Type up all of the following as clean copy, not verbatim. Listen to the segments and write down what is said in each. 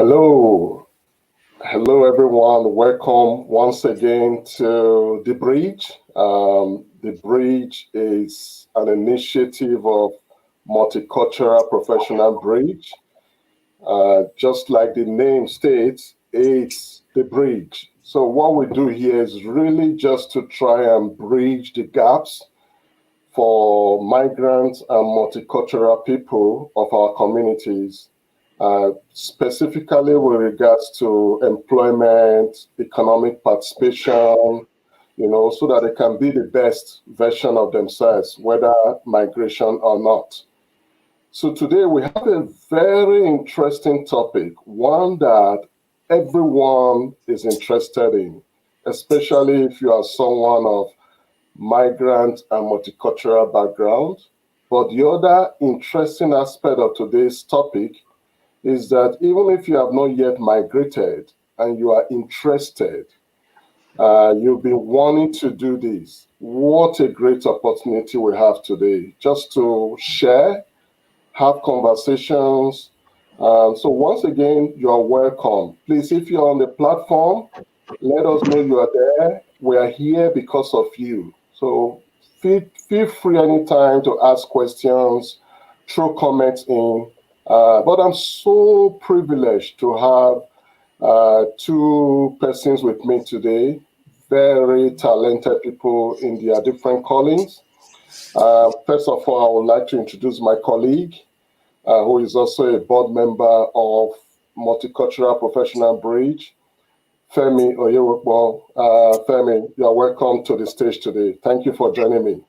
Hello, hello everyone. Welcome once again to The Bridge. The Bridge is an initiative of Multicultural Professional Bridge. Just like the name states, it's the bridge. So what we do here is really just to try and bridge the gaps for migrants and multicultural people of our communities, specifically with regards to employment, economic participation, so that they can be the best version of themselves, whether migration or not. So today we have a very interesting topic, one that everyone is interested in, especially if you are someone of migrant and multicultural background. But the other interesting aspect of today's topic is that even if you have not yet migrated and you are interested, you've been wanting to do this, what a great opportunity we have today just to share, have conversations. So once again, you are welcome. Please, if you're on the platform, let us know you are there. We are here because of you. So feel free anytime to ask questions, throw comments in. But I'm so privileged to have two persons with me today, very talented people in their different callings. First of all, I would like to introduce my colleague, who is also a board member of Multicultural Professional Bridge, Femi Oyewokbo. Femi, you are welcome to the stage today. Thank you for joining me.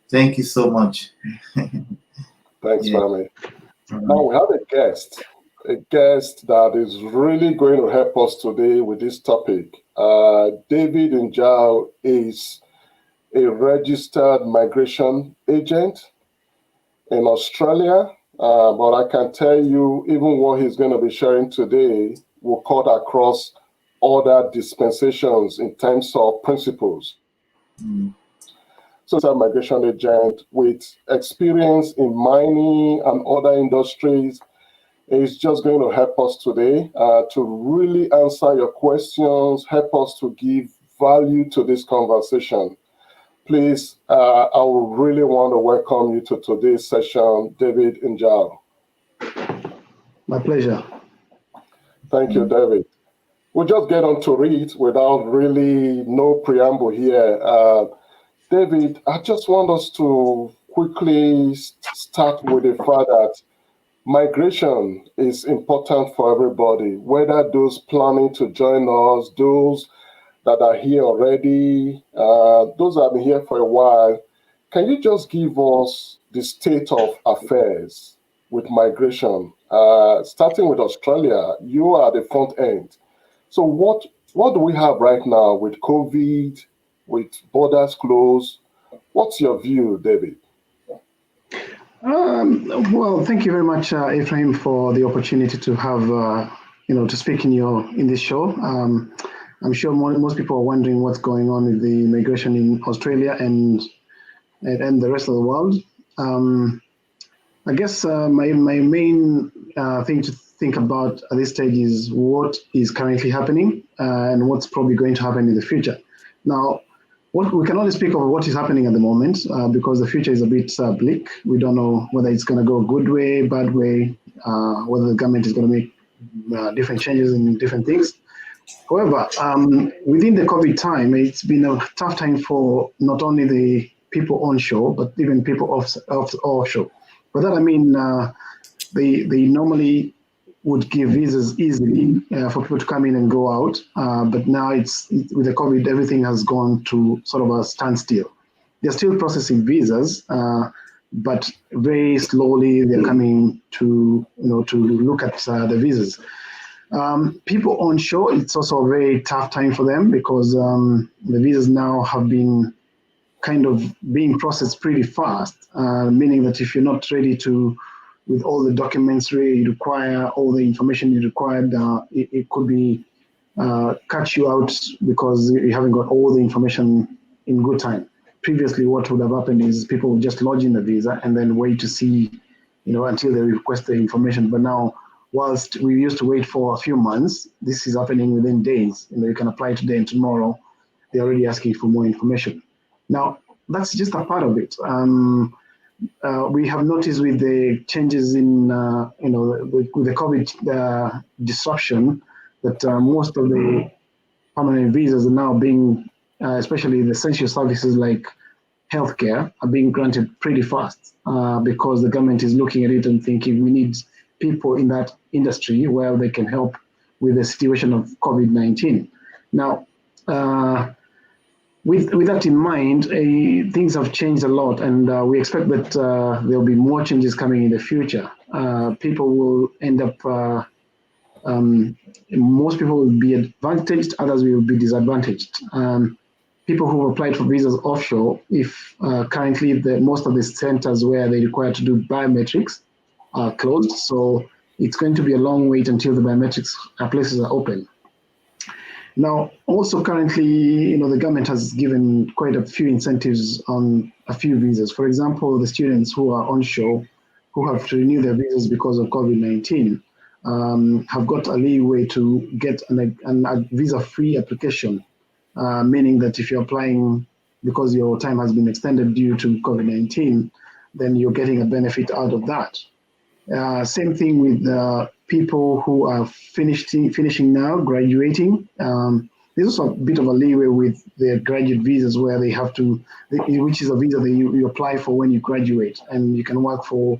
Thank you so much. Thanks, Femi. Now we have a guest that is really going to help us today with this topic. David Njau is a registered migration agent in Australia, but I can tell you, even what he's going to be sharing today will cut across other dispensations in terms of principles. So he's a migration agent with experience in mining and other industries. Is just going to help us today to really answer your questions, help us to give value to this conversation. Please, I would really want to welcome you to today's session, David Njau. My pleasure. Thank you, David. We'll just get on to it without really no preamble here. David, I just want us to quickly start with the fact that migration is important for everybody, whether those planning to join us, those that are here already, those that have been here for a while. Can you just give us the state of affairs with migration? Starting with Australia, you are the front end. So what do we have right now with COVID, with borders closed? What's your view, David? Well, thank you very much, Ephraim, for the opportunity to have, to speak in this show. I'm sure most people are wondering what's going on with the migration in Australia and the rest of the world. I guess my main thing to think about at this stage is what is currently happening and what's probably going to happen in the future. Now, we can only speak of what is happening at the moment because the future is a bit bleak. We don't know whether it's going to go good way, bad way, whether the government is going to make different changes in different things. However, within the COVID time, it's been a tough time for not only the people onshore, but even people offshore. By that I mean, they normally would give visas easily for people to come in and go out. But now with the COVID, everything has gone to sort of a standstill. They're still processing visas, but very slowly they're coming to look at the visas. People onshore, it's also a very tough time for them because the visas now have been kind of being processed pretty fast, meaning that if you're not ready with all the documents you require, all the information you required, it could be cut you out because you haven't got all the information in good time. Previously, what would have happened is people would just lodge in the visa and then wait to see, until they request the information. But now whilst we used to wait for a few months, this is happening within days. You can apply today and tomorrow, they're already asking for more information. Now, that's just a part of it. We have noticed with the changes in, with the COVID disruption, that most of the permanent visas are now being, especially the essential services like healthcare, are being granted pretty fast because the government is looking at it and thinking we need people in that industry where they can help with the situation of COVID-19. Now, with that in mind, things have changed a lot, and we expect that there'll be more changes coming in the future. People will end up, most people will be advantaged, others will be disadvantaged. People who have applied for visas offshore, if currently most of the centers where they require to do biometrics are closed, so it's going to be a long wait until the biometrics places are open. Now, also currently, the government has given quite a few incentives on a few visas. For example, the students who are onshore, who have to renew their visas because of COVID-19, have got a leeway to get a visa-free application, meaning that if you're applying because your time has been extended due to COVID-19, then you're getting a benefit out of that. Same thing with people who are finishing now, graduating. There's also a bit of a leeway with their graduate visas where they have to, which is a visa that you apply for when you graduate, and you can work for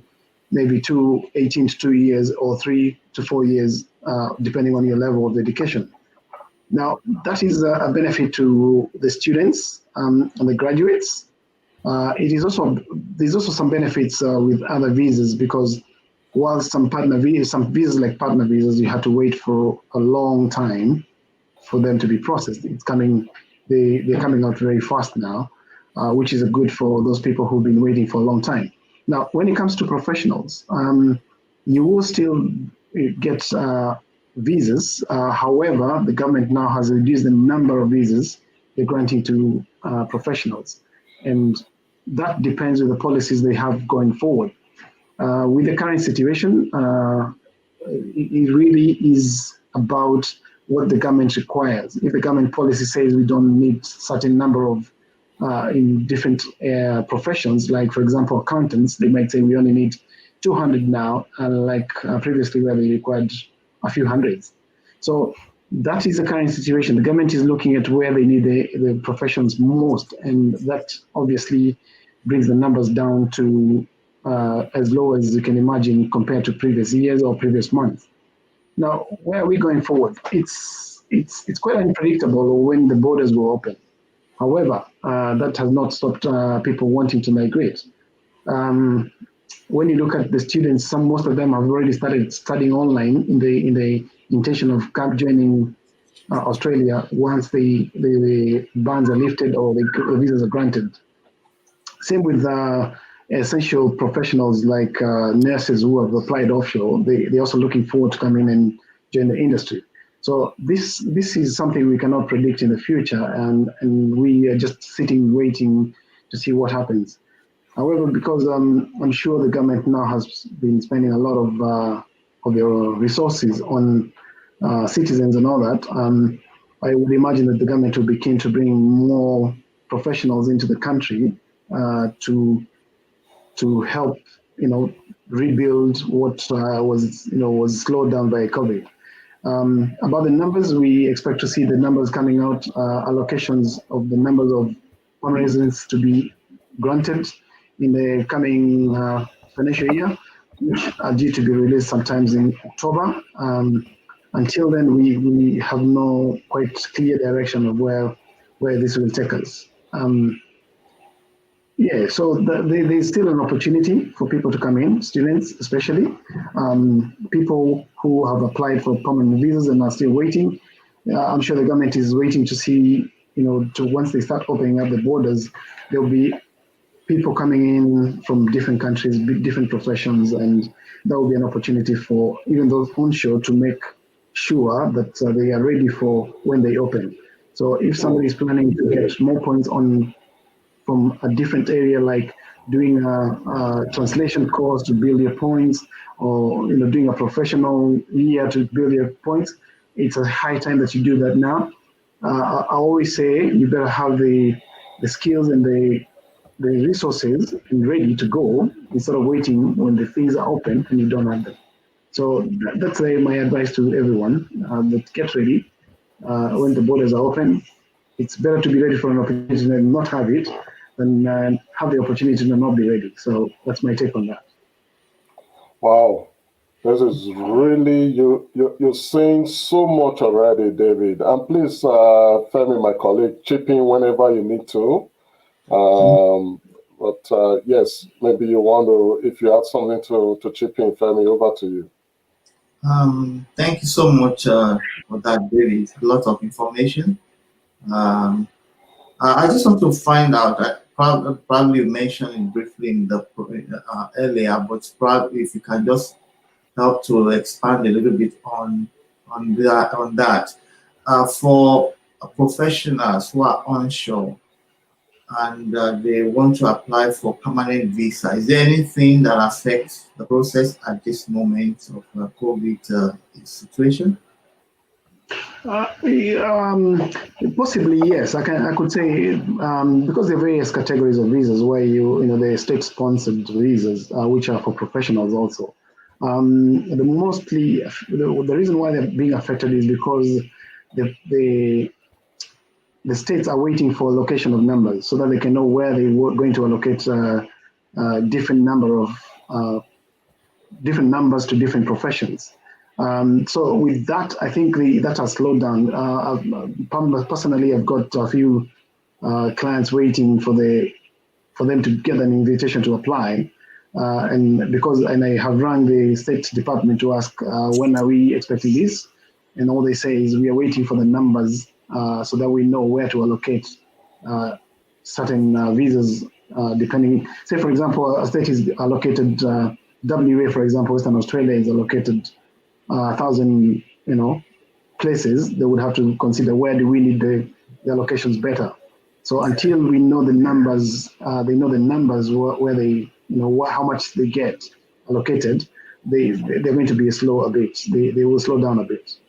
maybe 18 to 2 years or 3 to 4 years, depending on your level of education. Now, that is a benefit to the students and the graduates. There's also some benefits with other visas, because while some visas like partner visas, you have to wait for a long time for them to be processed. They're coming out very fast now, which is good for those people who've been waiting for a long time. Now, when it comes to professionals, you will still get visas. However, the government now has reduced the number of visas they're granting to professionals, and that depends on the policies they have going forward. With the current situation, it really is about what the government requires. If the government policy says we don't need certain number of in different professions, like for example accountants, they might say we only need 200 now, like previously where they required a few hundreds. So that is the current situation. The government is looking at where they need the professions most, and that obviously brings the numbers down to as low as you can imagine compared to previous years or previous months. Now, where are we going forward? It's quite unpredictable when the borders will open. However, that has not stopped people wanting to migrate. When you look at the students, most of them have already started studying online in the intention of joining Australia once the bans are lifted or the visas are granted. Same with essential professionals like nurses who have applied offshore. They're also looking forward to come in and join the industry. So this is something we cannot predict in the future, and we are just sitting waiting to see what happens. However, because I'm sure the government now has been spending a lot of their resources on citizens and all that, I would imagine that the government will be keen to bring more professionals into the country to help, rebuild what was slowed down by COVID. About the numbers, we expect to see the numbers coming out, allocations of the numbers of permanent residents to be granted in the coming financial year, which are due to be released sometimes in October. Until then, we have no quite clear direction of where this will take us. So there's still an opportunity for people to come in, students especially, people who have applied for permanent visas and are still waiting. I'm sure the government is waiting to see, once they start opening up the borders, there'll be people coming in from different countries, different professions, and that will be an opportunity for even those onshore to make sure that they are ready for when they open. So if somebody is planning to get more points from a different area, like doing a translation course to build your points, or doing a professional year to build your points, it's a high time that you do that now. I always say you better have the skills and the resources and ready to go instead of waiting when the things are open and you don't have them. So that's my advice to everyone. That get ready when the borders are open. It's better to be ready for an opportunity and not have it than have the opportunity and not be ready. So that's my take on that. Wow. This is really, you're saying so much already, David. And please, Femi, my colleague, chip in whenever you need to. But yes, maybe you want to, if you have something to chip in, Femi, over to you. Thank you so much for that, David. A lot of information. I just want to find out. Probably you mentioned it briefly in the earlier, but probably if you can just help to expand a little bit on that. For professionals who are onshore and they want to apply for permanent visa, is there anything that affects the process at this moment of COVID situation? Possibly yes. I could say because there are various categories of visas where the state-sponsored visas, which are for professionals also. The reason why they're being affected is because the states are waiting for allocation of numbers so that they can know where they were going to allocate different numbers to different professions. So with that, I think that has slowed down. Personally, I've got a few clients waiting for them to get an invitation to apply, and I have rang the State Department to ask when are we expecting this, and all they say is we are waiting for the numbers so that we know where to allocate certain visas depending. Say for example, a state is allocated. WA, for example, Western Australia is allocated 1,000, places. They would have to consider where do we need the allocations better. So until we know the numbers, they know the numbers where they, how much they get allocated. They're going to be slow a bit. They will slow down a bit.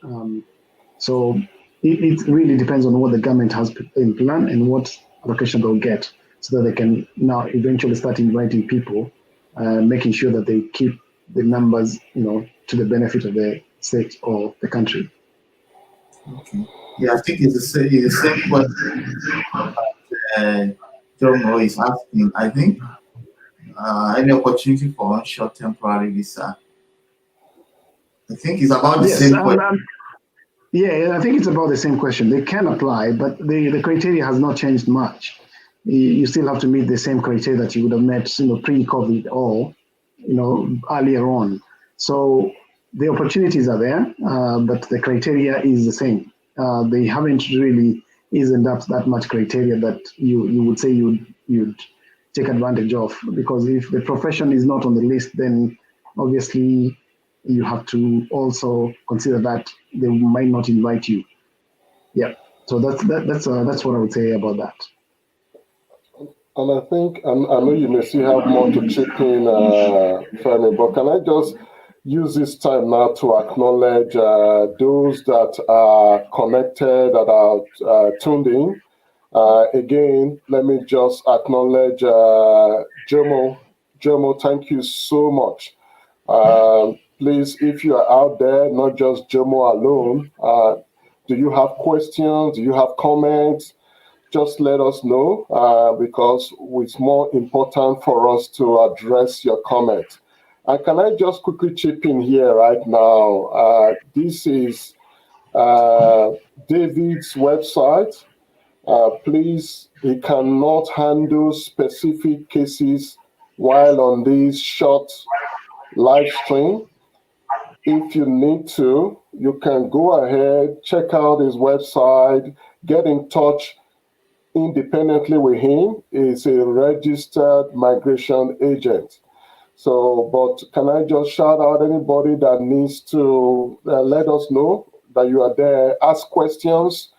So it really depends on what the government has in plan and what allocation they'll get, so that they can now eventually start inviting people. Making sure that they keep the numbers, to the benefit of the state or the country. Okay. Yeah, I think it's the same question Njau is asking. I think any opportunity for onshore temporary visa. I think it's about the same question. Yeah, I think it's about the same question. They can apply, but the criteria has not changed much. You still have to meet the same criteria that you would have met, pre-COVID or, earlier on. So the opportunities are there, but the criteria is the same. They haven't really eased up that much criteria that you would say you'd take advantage of, because if the profession is not on the list, then obviously you have to also consider that they might not invite you. Yeah. So that's what I would say about that. And I think, I know you may still have more to chip in, Femi, but can I just use this time now to acknowledge those that are connected, that are tuned in. Again, let me just acknowledge Jomo. Jomo, thank you so much. Please, if you are out there, not just Jomo alone, do you have questions? Do you have comments? Just let us know, because it's more important for us to address your comment. And can I just quickly chip in here right now? This is David's website. Please, he cannot handle specific cases while on this short live stream. If you need to, you can go ahead, check out his website, get in touch independently with him. Is a registered migration agent. So, but can I just shout out anybody that needs to let us know that you are there? Ask questions.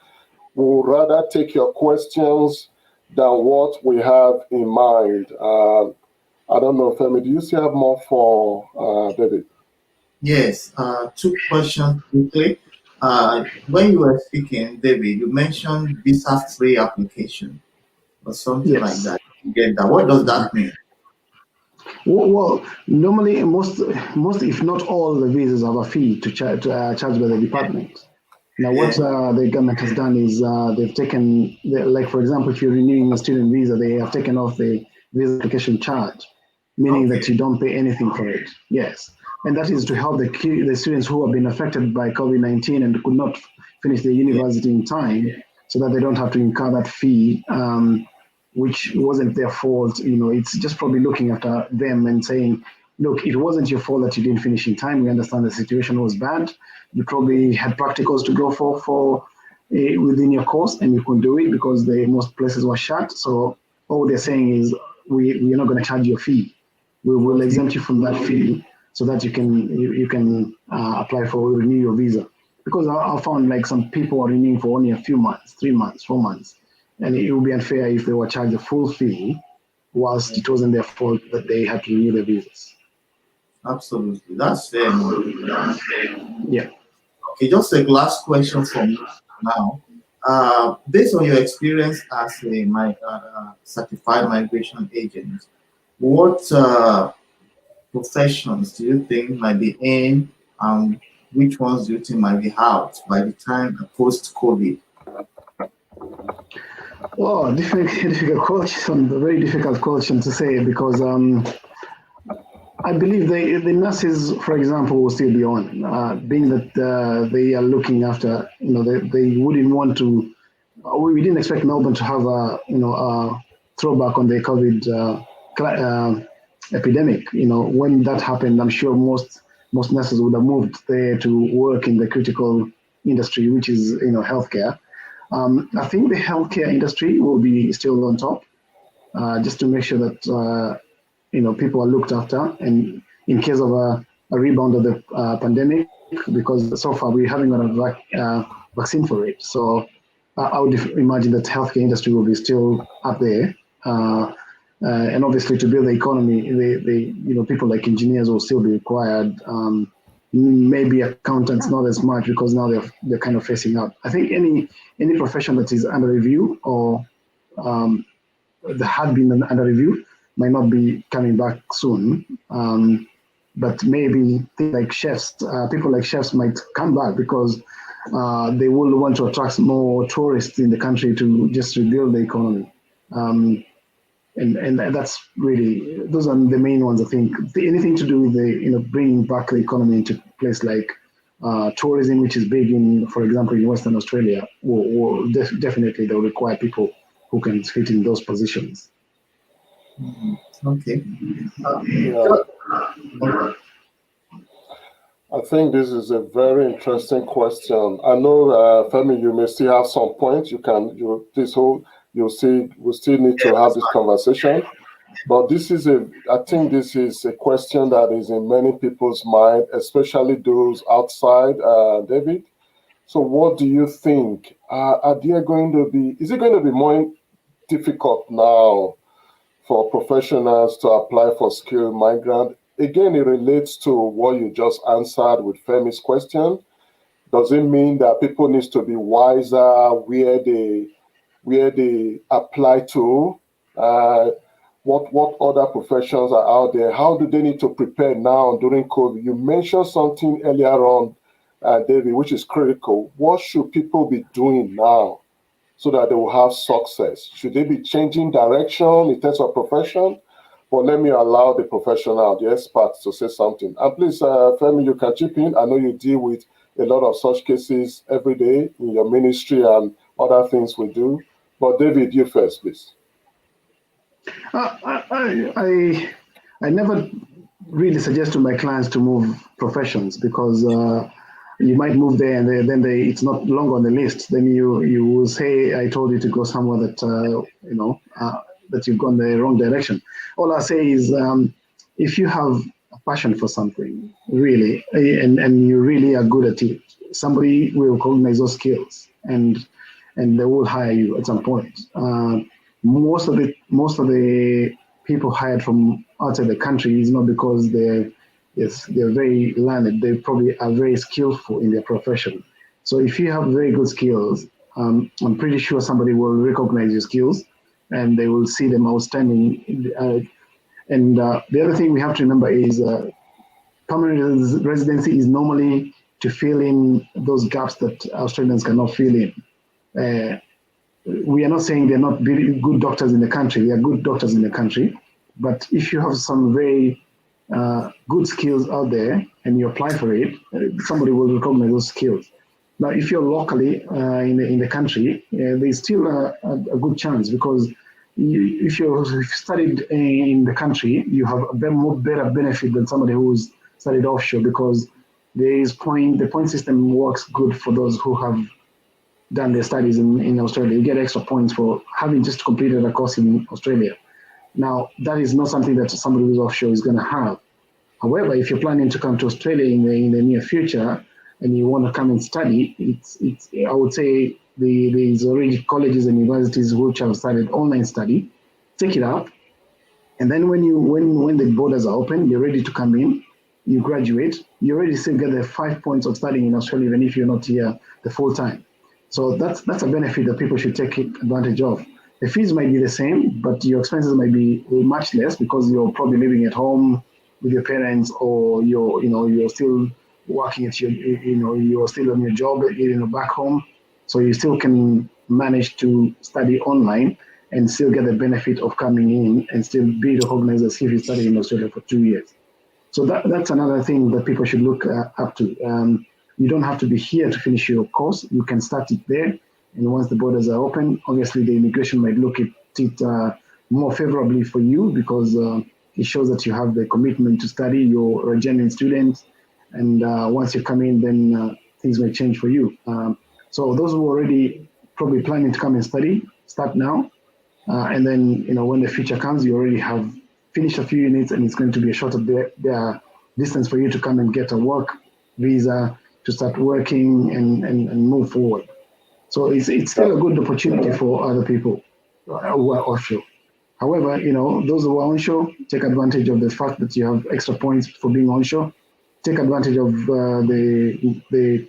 We'll rather take your questions than what we have in mind. I don't know, Femi, do you still have more for David? Yes, two questions quickly. When you were speaking, David, you mentioned visa-free application or something like Yes. that. You get that? What does that mean? Well, normally most, if not all, the visas have a fee to charge by the department. Now, what Yeah. the government has done is they've taken, like for example, if you're renewing a student visa, they have taken off the visa application charge, meaning that Okay. you don't pay anything for it. Yes, and that is to help the students who have been affected by COVID-19 and could not finish their Yeah. university in time, so that they don't have to incur that fee. Which wasn't their fault. It's just probably looking after them and saying, look, it wasn't your fault that you didn't finish in time. We understand the situation was bad. You probably had practicals to go for within your course, and you couldn't do it because most places were shut. So all they're saying is, we're not going to charge you a fee. We will Okay. exempt you from that fee so that you can apply for renew your visa. Because I found like some people are renewing for only a few months, 3 months, 4 months, and it would be unfair if they were charged the full fee whilst it wasn't their fault that they had to renew their visas. Absolutely. That's fair enough. Yeah. Okay, just a last question from me now. Based on your experience as a certified migration agent, what professions do you think might be in, and which ones do you think might be out by the time post-COVID? Well, difficult question, a very difficult question to say because I believe the nurses, for example, will still be on, being that they are looking after, they wouldn't want to, we didn't expect Melbourne to have a throwback on the COVID epidemic. When that happened, I'm sure most nurses would have moved there to work in the critical industry, which is, healthcare. I think the healthcare industry will be still on top, just to make sure that people are looked after, and in case of a rebound of the pandemic, because so far we haven't got a vaccine for it. So I would imagine that healthcare industry will be still up there. And obviously, to build the economy, people like engineers will still be required. Maybe accountants not as much because now they're kind of facing out. I think any profession that is under review or that had been under review might not be coming back soon. But maybe things like chefs, people like chefs might come back because they will want to attract more tourists in the country to just rebuild the economy. And that's really, those are the main ones. I think anything to do with bringing back the economy into place, like tourism, which is big in, for example, in Western Australia, will definitely they'll require people who can fit in those positions. Okay. I think this is a very interesting question. I know, Femi, you may still have some points. We still need to have this conversation. But I think this is a question that is in many people's mind, especially those outside, David. So what do you think? Is it going to be more difficult now for professionals to apply for skilled migrant? Again, it relates to what you just answered with Femi's question. Does it mean that people need to be wiser where they apply to? What other professions are out there? How do they need to prepare now during COVID? You mentioned something earlier on, David, which is critical. What should people be doing now so that they will have success? Should they be changing direction in terms of profession? But let me allow the professional, the experts, to say something. And please, Femi, you can chip in. I know you deal with a lot of such cases every day in your ministry and other things we do. But David, you first, please. I never really suggest to my clients to move professions because you might move there and then it's not longer on the list. Then you will say, I told you to go somewhere that that you've gone the wrong direction. All I say is, if you have a passion for something, really, and you really are good at it, somebody will recognize those skills and they will hire you at some point. most of the people hired from outside the country is not because they're very learned. They probably are very skillful in their profession. So if you have very good skills, I'm pretty sure somebody will recognize your skills, and they will see them outstanding. The other thing we have to remember is permanent residency is normally to fill in those gaps that Australians cannot fill in. We are not saying they're not very good doctors in the country. They are good doctors in the country. But if you have some very good skills out there and you apply for it, somebody will recognize those skills. Now, if you're locally in the country, there's still a good chance, because if you've studied in the country, you have a better benefit than somebody who's studied offshore, because the point system works good for those who have done their studies in Australia. You get extra points for having just completed a course in Australia. Now, that is not something that somebody who's offshore is going to have. However, if you're planning to come to Australia in the near future and you want to come and study, I would say there's already colleges and universities which have started online study. Take it up, and then when the borders are open, you're ready to come in. You graduate, you already still get the 5 points of studying in Australia, even if you're not here the full time. So that's a benefit that people should take advantage of. The fees might be the same, but your expenses might be much less, because you're probably living at home with your parents, or you're still working at you're still on your job, back home. So you still can manage to study online and still get the benefit of coming in and still be recognized as if you studied in Australia for 2 years. So that's another thing that people should look up to. You don't have to be here to finish your course. You can start it there. And once the borders are open, obviously the immigration might look at it more favorably for you, because it shows that you have the commitment to study, you're a genuine student. And once you come in, then things may change for you. So those who are already probably planning to come and study, start now. And then, when the future comes, you already have finished a few units, and it's going to be a shorter distance for you to come and get a work visa to start working and move forward. So it's still a good opportunity for other people who are offshore. However, those who are onshore, take advantage of the fact that you have extra points for being onshore. Take advantage of the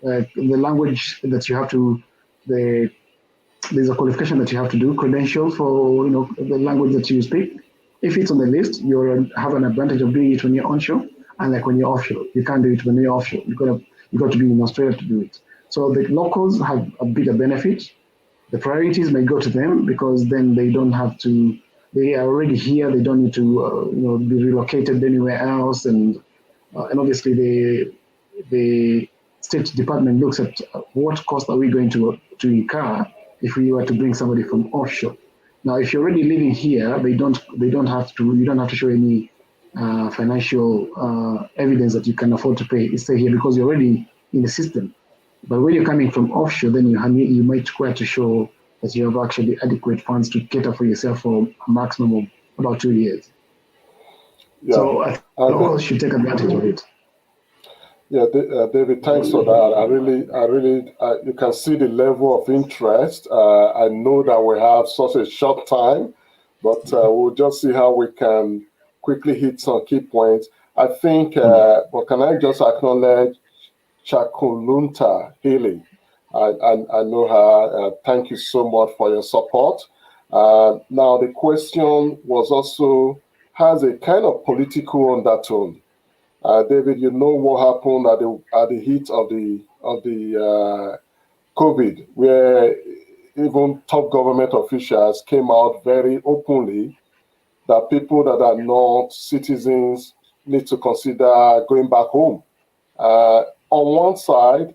language that you have to. There's a qualification that you have to do, credential for the language that you speak. If it's on the list, you have an advantage of doing it when you're onshore, unlike when you're offshore. You can't do it when you're offshore. You got to be in Australia to do it. So the locals have a bigger benefit. The priorities may go to them, because then they don't have to. They are already here. They don't need to be relocated anywhere else. And obviously the State Department looks at what cost are we going to incur if we were to bring somebody from offshore. Now, if you're already living here, you don't have to show any financial evidence that you can afford to stay here, because you're already in the system. But when you're coming from offshore, then you might require to show that you have actually adequate funds to cater for yourself for a maximum of about 2 years. Yeah. So I think locals should take advantage of it. Yeah, David, thanks for that. You can see the level of interest. I know that we have such a short time, but we'll just see how we can quickly hit some key points. I think, but can I just acknowledge Chakulunta Haley? I know her. Thank you so much for your support. Now, the question was also, has a kind of political undertone. David, you know what happened at the heat of the COVID, where even top government officials came out very openly that people that are not citizens need to consider going back home. On one side,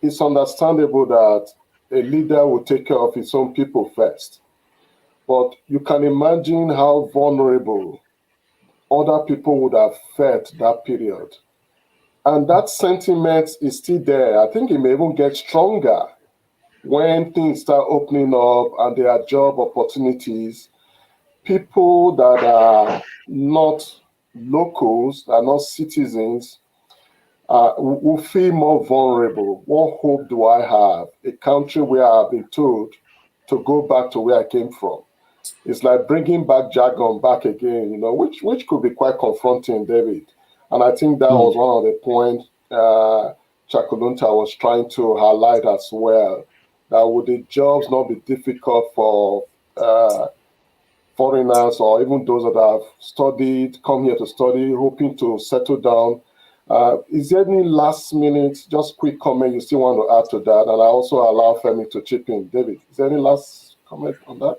it's understandable that a leader will take care of his own people first, but you can imagine how vulnerable other people would have felt that period. And that sentiment is still there. I think it may even get stronger when things start opening up and there are job opportunities. People that are not locals, that are not citizens, will feel more vulnerable. What hope do I have? A country where I've been told to go back to where I came from. It's like bringing back jargon back again, which could be quite confronting, David. And I think that was one of the points Chakulunta was trying to highlight as well. That would the jobs not be difficult for foreigners or even those that have studied, come here to study, hoping to settle down? Is there any last minute, just quick comment you still want to add to that? And I also allow Femi to chip in. David, is there any last comment on that?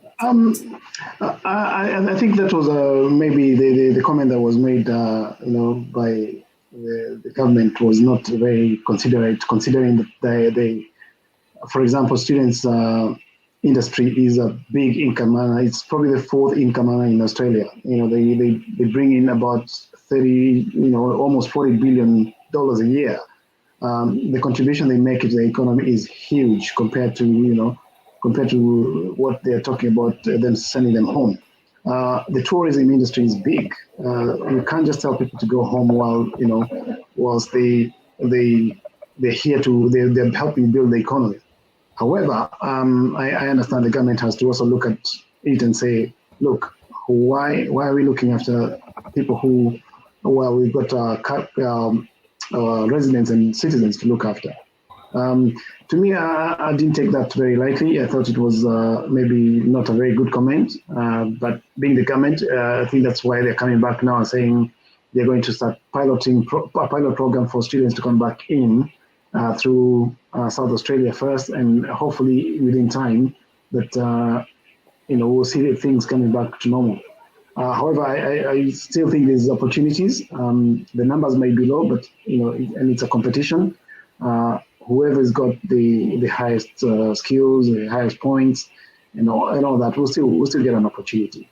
I think that was maybe the comment that was made, by the government was not very considerate, considering that they, for example, students industry is a big income earner. It's probably the fourth income earner in Australia. They bring in about 30, almost $40 billion a year. The contribution they make to the economy is huge compared to what they're talking about them sending them home. The tourism industry is big. You can't just tell people to go home whilst they're helping build the economy. However, I understand the government has to also look at it and say, look, why are we looking after people who, we've got residents and citizens to look after. To me, I didn't take that very lightly. I thought it was maybe not a very good comment. But being the government, I think that's why they're coming back now and saying they're going to start piloting a pilot program for students to come back in through South Australia first, and hopefully within time that we'll see things coming back to normal. However, I still think there's opportunities. The numbers may be low, but and it's a competition. Whoever's got the highest skills, the highest points, and all that, will still get an opportunity.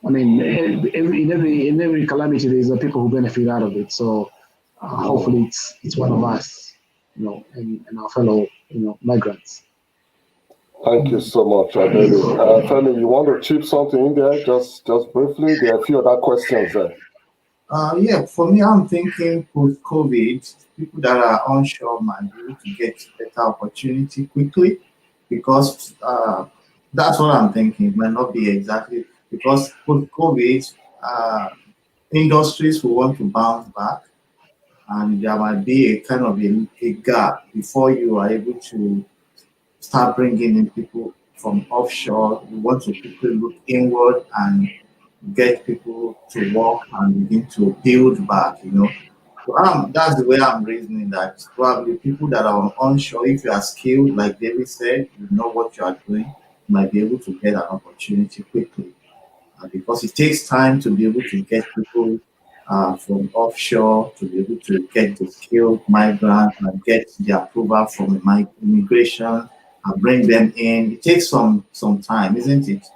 I mean, in every calamity, there's people who benefit out of it. So hopefully, it's one of us, and our fellow migrants. Thank you so much, David. Femi, you want to chip something in there, just briefly? There are a few other questions there. Yeah, for me, I'm thinking post-COVID, people that are onshore might be able to get better opportunity quickly, because that's what I'm thinking. It might not be exactly, because post-COVID, industries will want to bounce back, and there might be a kind of a gap before you are able to start bringing in people from offshore. We want to quickly look inward and get people to work and begin to build back, So that's the way I'm reasoning, that probably people that are onshore, if you are skilled, like David said, you know what you are doing, you might be able to get an opportunity quickly. Because it takes time to be able to get people from offshore to be able to get the skilled migrant and get the approval from immigration and bring them in. It takes some time, isn't it?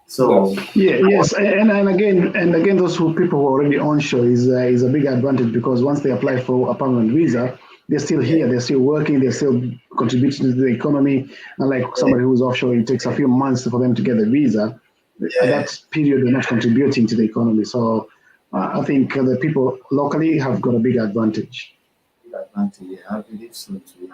So yes, and again, those people who are already onshore is a big advantage, because once they apply for a permanent visa, they're still here, they're still working, they're still contributing to the economy. Unlike somebody who's offshore, it takes a few months for them to get the visa. That period, they're not contributing to the economy. So I think the people locally have got a big advantage. Yeah, I believe so too.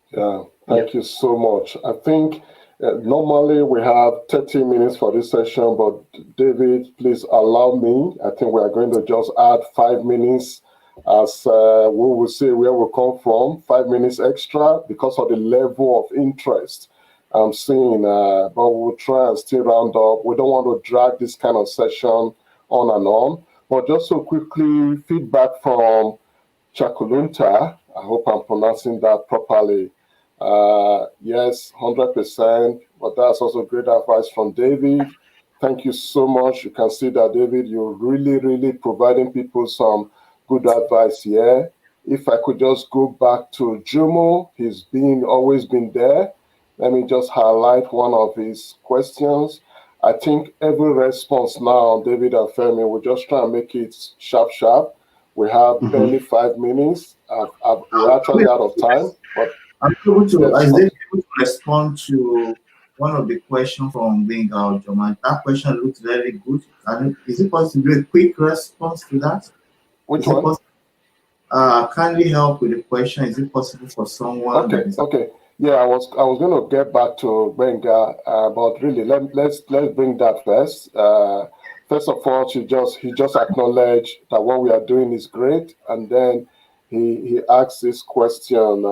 Yeah, thank you so much. I think normally we have 30 minutes for this session, but David, please allow me. I think we are going to just add 5 minutes, as we will see where we come from, 5 minutes extra because of the level of interest I'm seeing, but we'll try and still round up. We don't want to drag this kind of session on and on. But just so quickly, feedback from Chakulunta. I hope I'm pronouncing that properly. Yes, 100%. But that's also great advice from David. Thank you so much. You can see that, David, you're really providing people some good advice here. If I could just go back to Jumo, he's always been there. Let me just highlight one of his questions. I think every response now, David and Femi, we'll just try and make it sharp. We have barely 5 minutes. We're actually out of time. But I'm able to respond to one of the questions from Njau, Joma. That question looks very good. Is it possible to do a quick response to that? Which one? Kindly help with the question. Is it possible for someone? Okay. Yeah, I was going to get back to Benga, but really let's bring that first. First of all, he just acknowledged that what we are doing is great, and then he asked this question.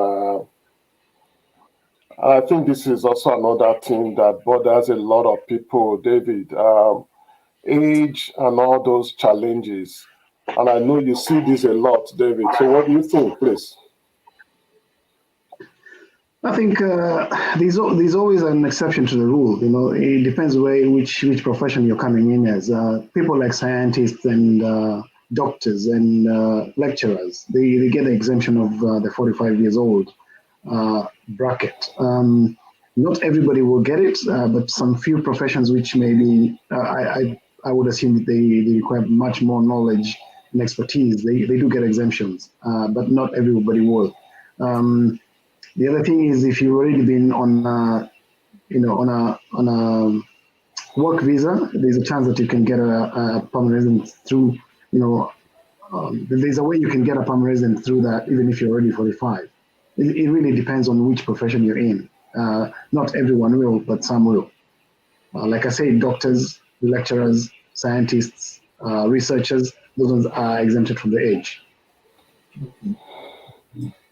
I think this is also another thing that bothers a lot of people, David. Age and all those challenges, and I know you see this a lot, David. So what do you think, please? I think there's always an exception to the rule. You know, it depends which profession you're coming in as. People like scientists and doctors and lecturers, they get the exemption of the 45 years old bracket. Not everybody will get it, but some few professions which maybe I would assume that they require much more knowledge and expertise. They do get exemptions, but not everybody will. The other thing is if you've already been on, on a work visa, there's a chance that you can get a permanent resident through, there's a way you can get a permanent resident through that, even if you're already 45. It really depends on which profession you're in. Not everyone will, but some will. Like I said, doctors, lecturers, scientists, researchers, those ones are exempted from the age.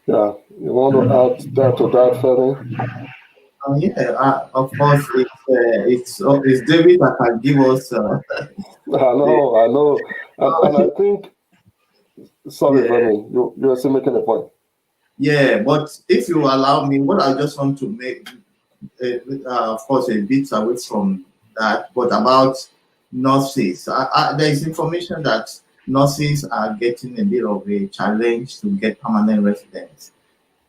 Yeah, you want to add that to that, Ferry? Yeah, of course, it's David that can give us the, I know, and I think. Sorry, yeah, Ferry, you're still making a point. yeah. But if you allow me, what I just want to make, of course, a bit away from that, but about nurses. There is information that nurses are getting a bit of a challenge to get permanent residence.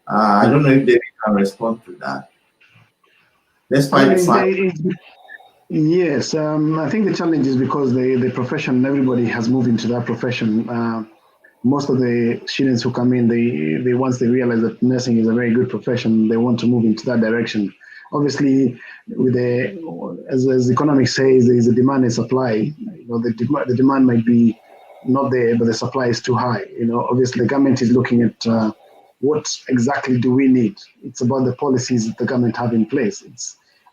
I don't know if David can respond to that. Well, Despite the fact, yes, I think the challenge is because the profession, everybody has moved into that profession. Most of the students who come in, they once they realize that nursing is a very good profession, they want to move into that direction. Obviously, with as economics says, there is a demand and supply. The demand might be not there, but the supply is too high. Obviously, the government is looking at what exactly do we need. It's about the policies that the government have in place.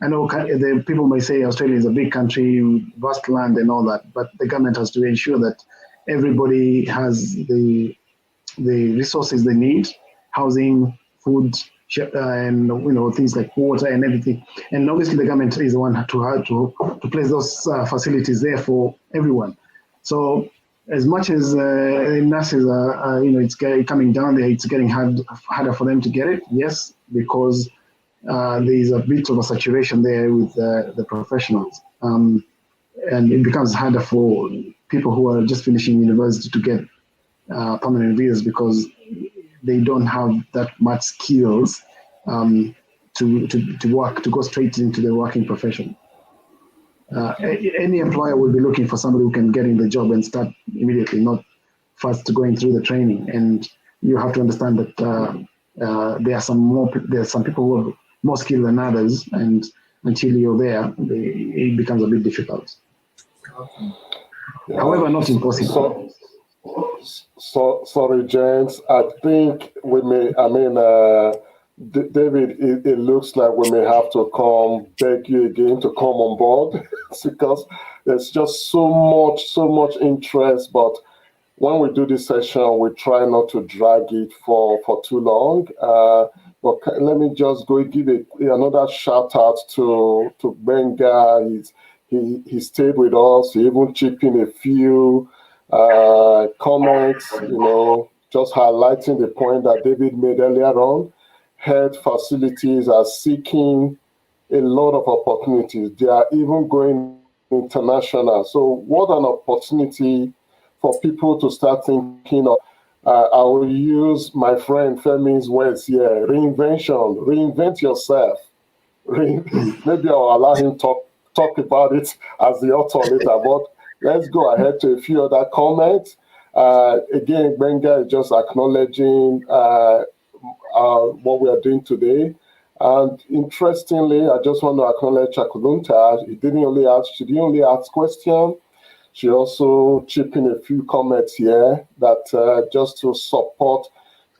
I know the people may say Australia is a big country, vast land and all that, but the government has to ensure that everybody has the resources they need, housing, food, and things like water and everything. And obviously, the government is the one to place those facilities there for everyone. So, as much as nurses are, it's coming down there, it's getting harder for them to get it. Yes, because there is a bit of a saturation there with the professionals. And it becomes harder for people who are just finishing university to get permanent visas because they don't have that much skills to work, to go straight into the working profession. Any employer will be looking for somebody who can get in the job and start immediately, not first going through the training. And you have to understand that there are some people who are more skilled than others, and until you're there, it becomes a bit difficult. Yeah. However, not impossible. Sorry, James. I think we may. David, it looks like we may have to beg you again to come on board because there's just so much interest. But when we do this session, we try not to drag it for too long. But let me just go give another shout out to Benga. He stayed with us. He even chipped in a few comments, just highlighting the point that David made earlier on. Health facilities are seeking a lot of opportunities. They are even going international. So what an opportunity for people to start thinking of. I will use my friend Femi's words here: reinvention, reinvent yourself. Maybe I'll allow him talk about it as the author later, but let's go ahead to a few other comments. Again, Benga is just acknowledging what we are doing today. And interestingly, I just want to acknowledge Chakulunta. She didn't only ask questions. She also chipped in a few comments here that just to support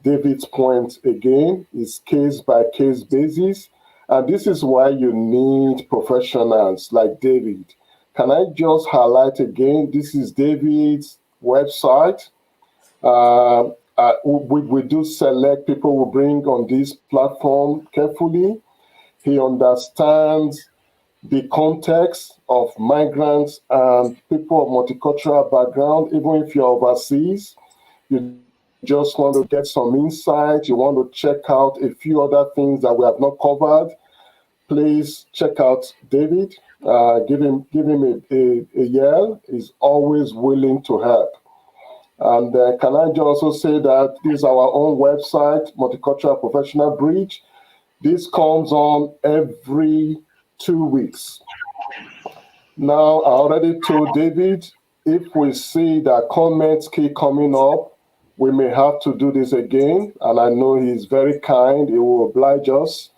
David's point again, is case by case basis. And this is why you need professionals like David. Can I just highlight again? This is David's website. We do select people we bring on this platform carefully. He understands the context of migrants and people of multicultural background. Even if you're overseas, you just want to get some insight, you want to check out a few other things that we have not covered, please check out David. Give him a yell. He's always willing to help. And can I just also say that this is our own website, Multicultural Professional Bridge. This comes on every 2 weeks. Now, I already told David, if we see that comments keep coming up, we may have to do this again. And I know he's very kind. He will oblige us.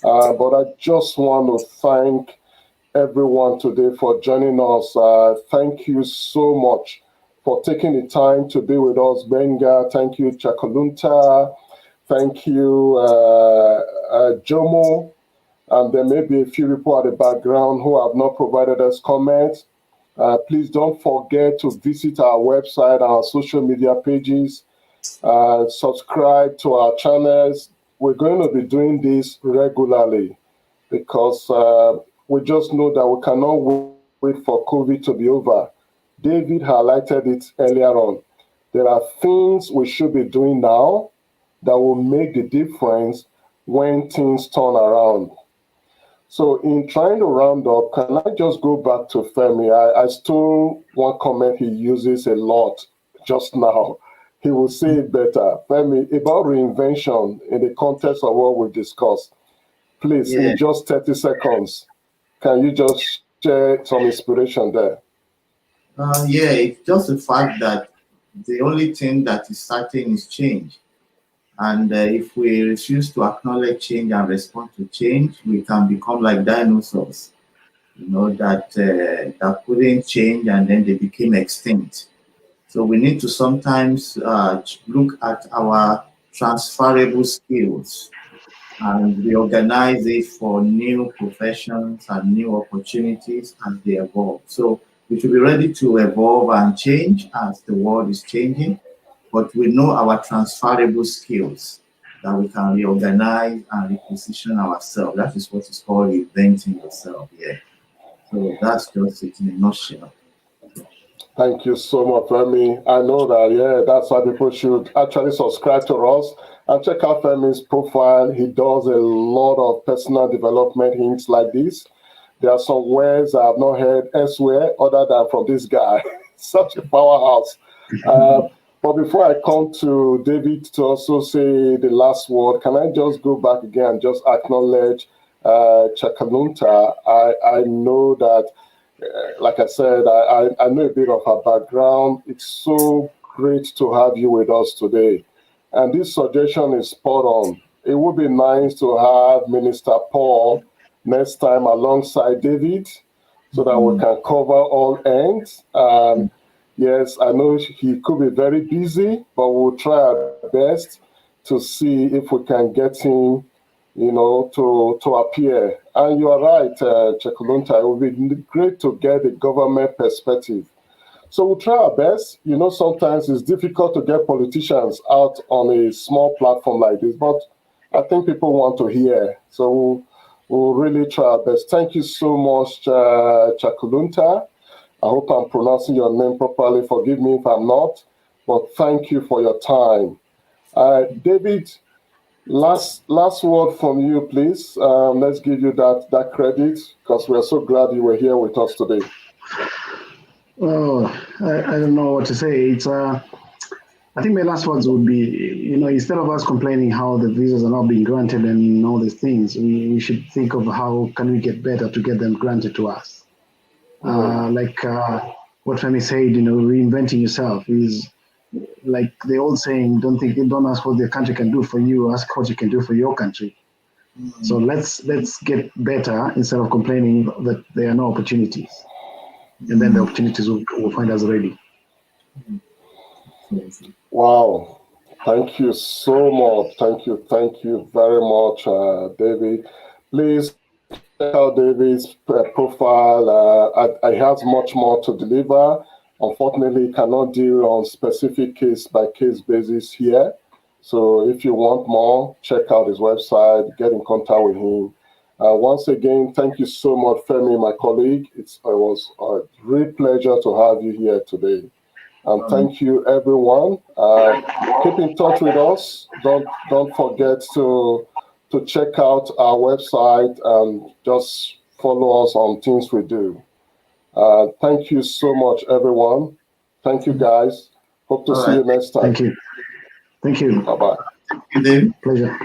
But I just want to thank everyone today for joining us. Thank you so much for taking the time to be with us, Benga. Thank you, Chakalunta. Thank you, Jomo. And there may be a few people at the background who have not provided us comments. Please don't forget to visit our website, our social media pages, subscribe to our channels. We're going to be doing this regularly because we just know that we cannot wait for COVID to be over. David highlighted it earlier on. There are things we should be doing now that will make the difference when things turn around. So in trying to round up, can I just go back to Femi? I stole one comment he uses a lot just now. He will say it better. Femi, about reinvention in the context of what we discussed, please, in just 30 seconds, can you just share some inspiration there? It's just the fact that the only thing that is certain is change. And if we refuse to acknowledge change and respond to change, we can become like dinosaurs, that couldn't change and then they became extinct. So we need to sometimes look at our transferable skills and reorganize it for new professions and new opportunities as they evolve. So we should be ready to evolve and change as the world is changing, but we know our transferable skills that we can reorganize and reposition ourselves. That is what is called reinventing yourself. So that's just it in a nutshell. Thank you so much, Femi. I know that, that's why people should actually subscribe to us and check out Femi's profile. He does a lot of personal development hints like this. There are some words I have not heard elsewhere other than from this guy. Such a powerhouse. But before I come to David to also say the last word, can I just go back again and just acknowledge Chakalunta? I know that, like I said, I know a bit of her background. It's so great to have you with us today. And this suggestion is spot on. It would be nice to have Minister Paul next time alongside David so that we can cover all ends. Yes, I know he could be very busy, but we'll try our best to see if we can get him, to appear. And you are right, Chakulunta, it would be great to get the government perspective. So we'll try our best. Sometimes it's difficult to get politicians out on a small platform like this, but I think people want to hear. So we'll really try our best. Thank you so much, Chakulunta. I hope I'm pronouncing your name properly. Forgive me if I'm not, but thank you for your time. David, last word from you, please. Let's give you that credit because we're so glad you were here with us today. Oh, I don't know what to say. It's I think my last words would be, instead of us complaining how the visas are not being granted and all these things, we should think of how can we get better to get them granted to us. Like what Femi said, reinventing yourself is like the old saying, don't ask what the country can do for you, ask what you can do for your country. So let's get better instead of complaining that there are no opportunities. And then the opportunities will find us ready. Wow. Thank you so much. Thank you very much, David. Please check out David's profile. I have much more to deliver. Unfortunately, cannot deal on specific case by case basis here. So if you want more, check out his website, get in contact with him. Once again, thank you so much, Femi, my colleague. It was a great pleasure to have you here today. And thank you, everyone. Keep in touch with us. Don't forget to check out our website and just follow us on things we do. Thank you so much, everyone. Thank you, guys. Hope to see you next time. Thank you. Thank you. Bye-bye. Thank you, Dave. Pleasure.